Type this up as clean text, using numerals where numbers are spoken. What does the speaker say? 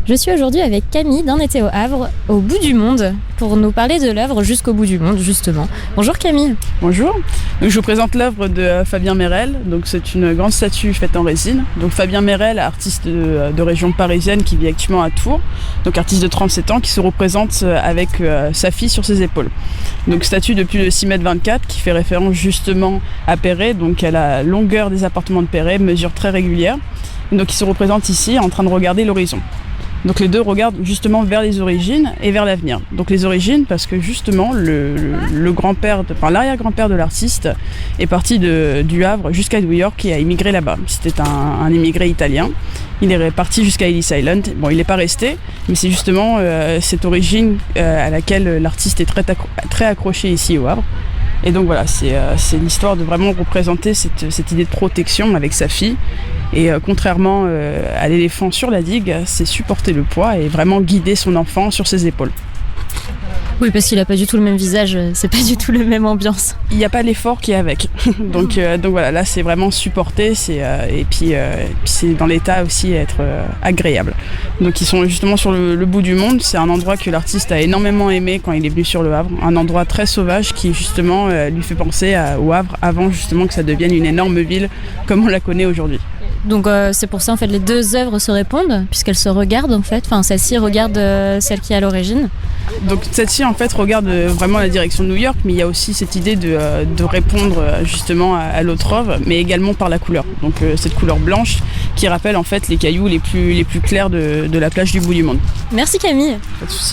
Je suis aujourd'hui avec Camille d'un été au Havre, au bout du monde, pour nous parler de l'œuvre Jusqu'au bout du monde, justement. Bonjour Camille. Bonjour, donc, je vous présente l'œuvre de Fabien Merel. Donc, c'est une grande statue faite en résine. Donc, Fabien Merel, artiste de région parisienne qui vit actuellement à Tours, donc artiste de 37 ans qui se représente avec sa fille sur ses épaules. Donc statue de plus de 6,24 m qui fait référence justement à Perret, donc à la longueur des appartements de Perret, mesure très régulière. Donc il se représente ici en train de regarder l'horizon. Donc les deux regardent justement vers les origines et vers l'avenir. Donc les origines parce que justement le grand-père, l'arrière-grand-père de l'artiste est parti du Havre jusqu'à New York et a immigré là-bas. C'était un immigré italien. Il est parti jusqu'à Ellis Island. Bon, il n'est pas resté, mais c'est justement cette origine à laquelle l'artiste est très accroché ici au Havre. Et donc voilà, c'est l'histoire de vraiment représenter cette idée de protection avec sa fille. Et contrairement à l'éléphant sur la digue, c'est supporter le poids et vraiment guider son enfant sur ses épaules. Oui, parce qu'il n'a pas du tout le même visage, c'est pas du tout la même ambiance. Il n'y a pas l'effort qui est avec. donc voilà, là c'est vraiment supporter, et puis c'est dans l'état aussi être agréable. Donc ils sont justement sur le bout du monde, c'est un endroit que l'artiste a énormément aimé quand il est venu sur le Havre, un endroit très sauvage qui justement lui fait penser au Havre avant justement que ça devienne une énorme ville comme on la connaît aujourd'hui. Donc c'est pour ça en fait les deux œuvres se répondent puisqu'elles se regardent en fait. Enfin celle-ci regarde celle qui est à l'origine. Donc celle-ci en fait regarde vraiment la direction de New York, mais il y a aussi cette idée de répondre justement à l'autre œuvre, mais également par la couleur. Donc cette couleur blanche qui rappelle en fait les cailloux les plus clairs de la plage du bout du monde. Merci Camille. Pas de souci.